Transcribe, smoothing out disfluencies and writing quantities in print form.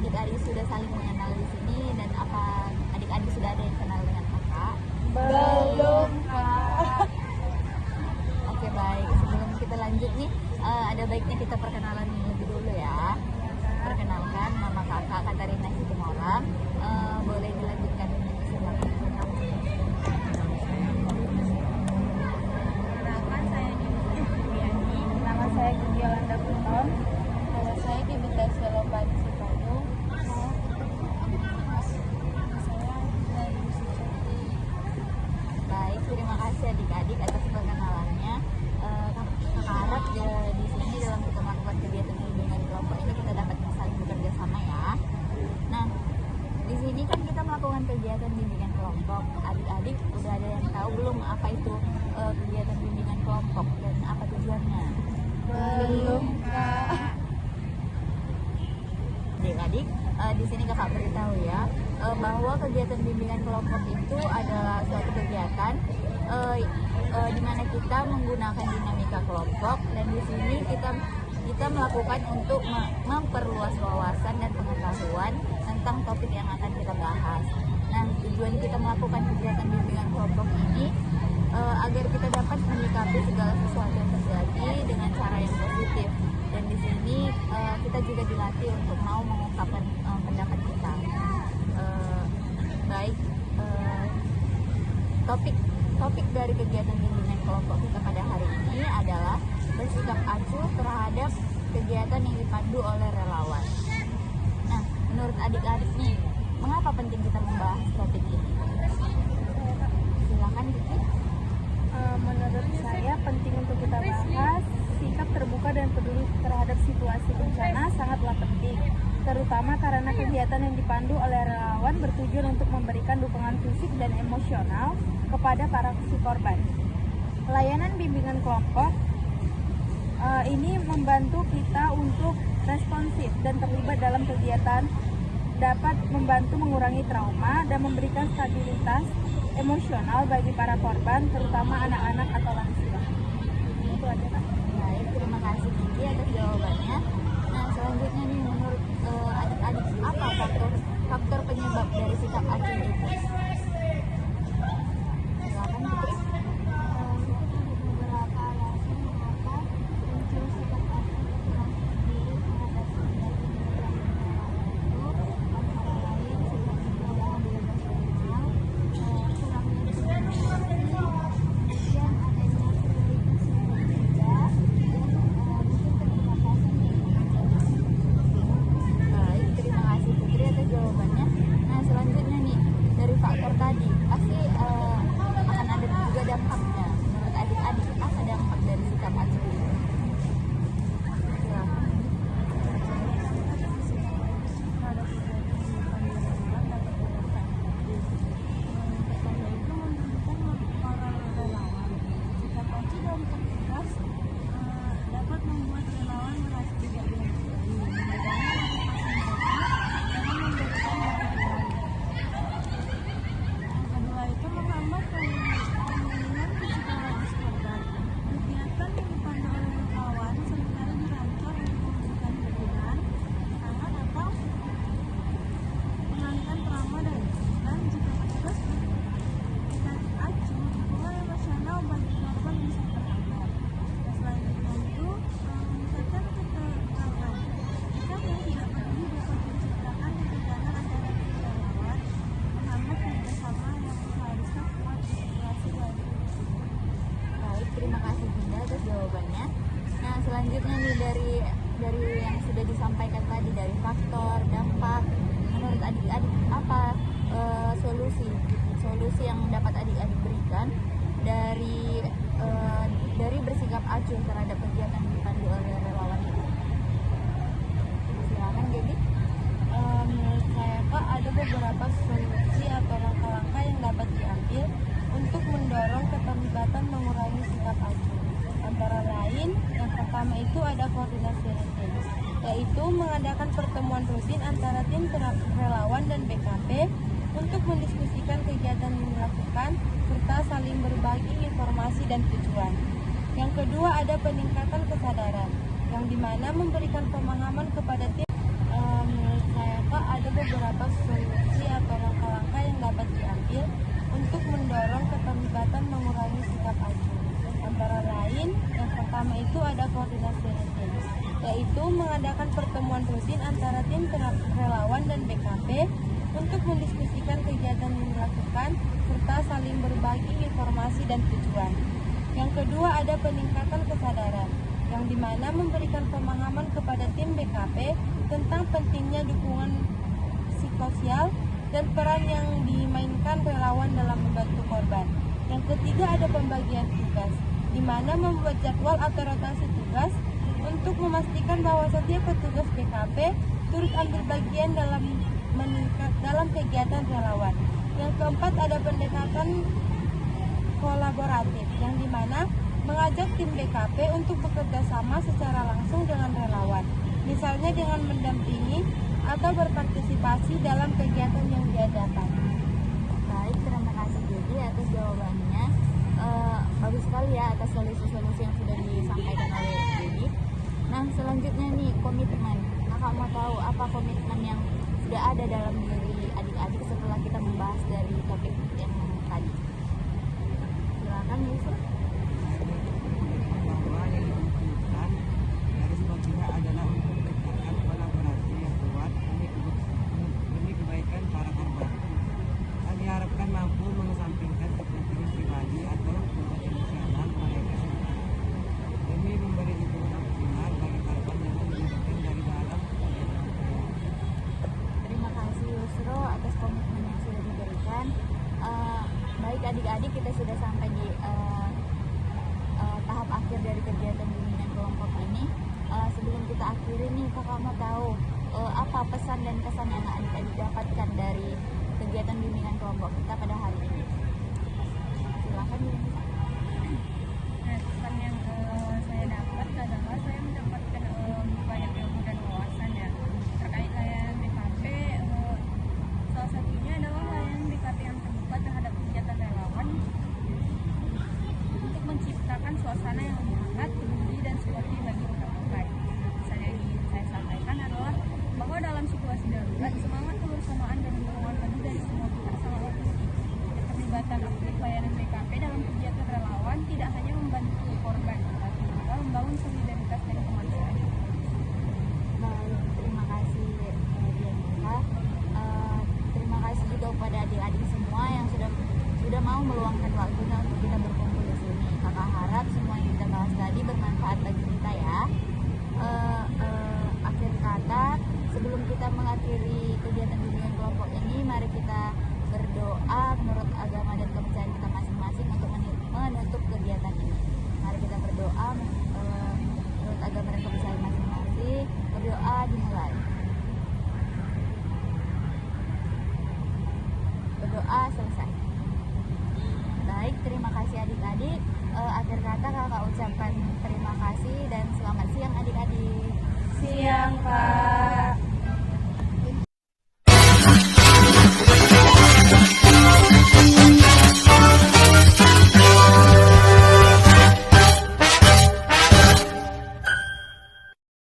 adik-adik sudah saling mengenal di sini dan apa adik-adik sudah ada yang kenal dengan kakak? Belum, Kak. Oke, baik. Sebelum kita lanjut nih, ada baiknya kita perkenalan lebih dulu ya. Perkenalkan, nama kakak Katarina Situmorang. Boleh dilanjutkan silakan. Perkenalkan, saya Dinda Supriyani. Nama saya Gigi Yolanda Puton. Nama saya Kevita Selopan Sipanyu. Baik, terima kasih adik-adik atas perkenalannya. Kakak harap di sini dalam kita melakukan kegiatan bimbingan kelompok ini kita dapat saling bekerja sama ya. Nah, di sini kan kita melakukan kegiatan bimbingan kelompok. Adik-adik udah ada yang tahu belum apa itu kegiatan bimbingan kelompok dan apa tujuannya? Belum, Kak. Adik-adik, di sini kakak beritahu ya bahwa kegiatan bimbingan kelompok itu adalah suatu kegiatan di mana kita menggunakan dinamika kelompok dan di sini kita melakukan untuk memperluas wawasan dan pengetahuan tentang topik yang akan kita bahas. Nah, tujuan kita melakukan kegiatan bimbingan kelompok ini agar kita dapat menyikapi segala sesuatu yang terjadi dengan cara yang positif. Dan di sini kita juga dilatih untuk mau mengungkapkan pendapat kita. Baik, topik dari kegiatan bimbingan kelompok kita pada hari ini adalah bersikap acuh terhadap kegiatan yang dipandu oleh relawan. Nah, menurut adik-adik nih, mengapa penting kita membahas topik ini? Silakan, Kiki. Menurut saya penting untuk kita bahas. Sikap terbuka dan peduli terhadap situasi bencana sangatlah penting, terutama karena kegiatan yang dipandu oleh relawan bertujuan untuk memberikan dukungan fisik dan emosional kepada para si korban. Layanan bimbingan kelompok ini membantu kita untuk responsif dan terlibat dalam kegiatan, dapat membantu mengurangi trauma dan memberikan stabilitas emosional bagi para korban, terutama anak-anak atau lansia. Itu aja, Kak. Baik, terima kasih Kiki atas jawabannya. Nah, selanjutnya nih menurut adik-adik apa faktor penyebab dari sikap acuh itu? Silakan Kiki. Beberapa alasan mengapa muncul sikap acuh diri terhadap kegiatan bimbingan kelompok itu antara lain seperti perubahan emosional, kurangnya komunikasi, kemudian adanya prioritas yang berbeda, dan mungkin keterbatasan dari pekerjaan. Baik, terima kasih Putri atas jawabannya. Nah, selanjutnya nih dari faktor tadi pasti akan ada juga dampaknya. Menurut adik-adik apa dampak dari sikap acuh itu? Silakan. Dapat membuat relawan merasa tidak dihargai, memudahkan motivasi mereka dalam memberikan dukungan. Yang kedua itu menghambat pemulihan psikologis korban. Kegiatan yang dipandu oleh relawan seringkali dirancang untuk memberikan hiburan, kesenangan atau mengalihkan trauma dan jika petugas bersikap acuh, dukungan emosional bagi korban bisa terhambat. Dan selanjutnya itu meningkatkan ketergantungan. Sikap yang tidak peduli dapat menciptakan ketegangan antara relawan, menghambat kerjasama yang seharusnya kuat di situasi baru. Baik, terima kasih Dinda atas jawabannya. Nah, selanjutnya nih dari yang sudah disampaikan tadi dari faktor, dampak, menurut adik-adik apa solusi yang dapat adik-adik berikan dari bersikap acuh terhadap kegiatan yang dipandu oleh relawan itu? Silakan, Gaby. Menurut saya, Kak, ada beberapa solusi atau langkah-langkah yang dapat diambil untuk mendorong keterlibatan mengurangi sikap acuh. Antara lain, yang pertama itu ada koordinasi rutin, yaitu mengadakan pertemuan rutin antara tim relawan dan BKP untuk mendiskusikan kegiatan yang dilakukan serta saling berbagi informasi dan tujuan. Yang kedua ada peningkatan kesadaran, yang dimana memberikan pemahaman kepada tim. Menurut saya, Kak, pertama itu ada koordinasi rutin, yaitu mengadakan pertemuan rutin antara tim relawan dan BKP untuk mendiskusikan kegiatan yang dilakukan serta saling berbagi informasi dan tujuan. Yang kedua ada peningkatan kesadaran, yang dimana memberikan pemahaman kepada tim BKP tentang pentingnya dukungan psikososial dan peran yang dimainkan relawan dalam membantu korban. Yang ketiga ada pembagian tugas, di mana membuat jadwal atau rotasi tugas untuk memastikan bahwa setiap petugas BKP turut ambil bagian dalam kegiatan relawan. Yang keempat ada pendekatan kolaboratif, yang dimana mengajak tim BKP untuk bekerja sama secara langsung dengan relawan, misalnya dengan mendampingi atau berpartisipasi dalam kegiatan yang diadakan. Baik, terima kasih Dedi atas jawabannya. Bagus sekali ya atas solusi-solusi yang sudah disampaikan oleh Dedi. Nah, selanjutnya nih komitmen. Kakak mau tahu apa komitmen yang sudah ada dalam diri adik-adik setelah kita membahas dari topik yang tadi. Silakan Yusuf. Bahwa yang dibutuhkan dari semua pihak adalah untuk menciptakan kolaborasi yang kuat demi kebaikan para korban. Dan diharapkan mampu mengesampingkan kepentingan pribadi atau kepentingan emosional mereka sendiri demi memberi dukungan optimal bagi korban yang dilibatkan dari dalam. Terima kasih Yusro atas komitmen yang sudah diberikan. Baik adik-adik, kita sudah sampai di tahap akhir dari kegiatan bimbingan kelompok ini. Sebelum kita akhiri nih, kakak mau tahu apa pesan dan kesan yang adik-adik dapatkan dari kegiatan bimbingan kelompok kita pada hari ini. Silakan Yunita. Nah, pesan yang saya dapat adalah saya mendapatkan banyak ilmu dan wawasan ya terkait layanan BKP. Salah satunya adalah layanan BKP yang terbuka terhadap kegiatan relawan untuk menciptakan suasana yang lebih hangat, peduli dan seperti bagi korban. Pesan yang ingin saya sampaikan adalah bahwa dalam situasi darurat, semangat kebersamaan dan dukungan penuh dari semua pihak sangatlah penting. Keterlibatan aktif layanan BKP dalam kegiatan relawan tidak hanya membantu korban, tetapi juga membangun solidaritas dan kemanusiaan. Baik, terima kasih Dianita. Terima kasih juga kepada adik-adik semua yang sudah mau meluangkan waktunya untuk kita berkumpul di sini. Kakak harap semua yang kita bahas tadi bermanfaat bagi kita ya. Akhir kata, sebelum kita mengakhiri kegiatan bimbingan kelompok ini, mari kita berdoa menurut agama dan kepercayaan kita masing-masing untuk menutup kegiatan ini. Mari kita berdoa menurut agama dan kepercayaan masing-masing. Berdoa dimulai. Berdoa selesai. Baik, terima kasih adik-adik. Akhir kata kakak ucapkan terima kasih dan selamat siang adik-adik. Siang, Kak.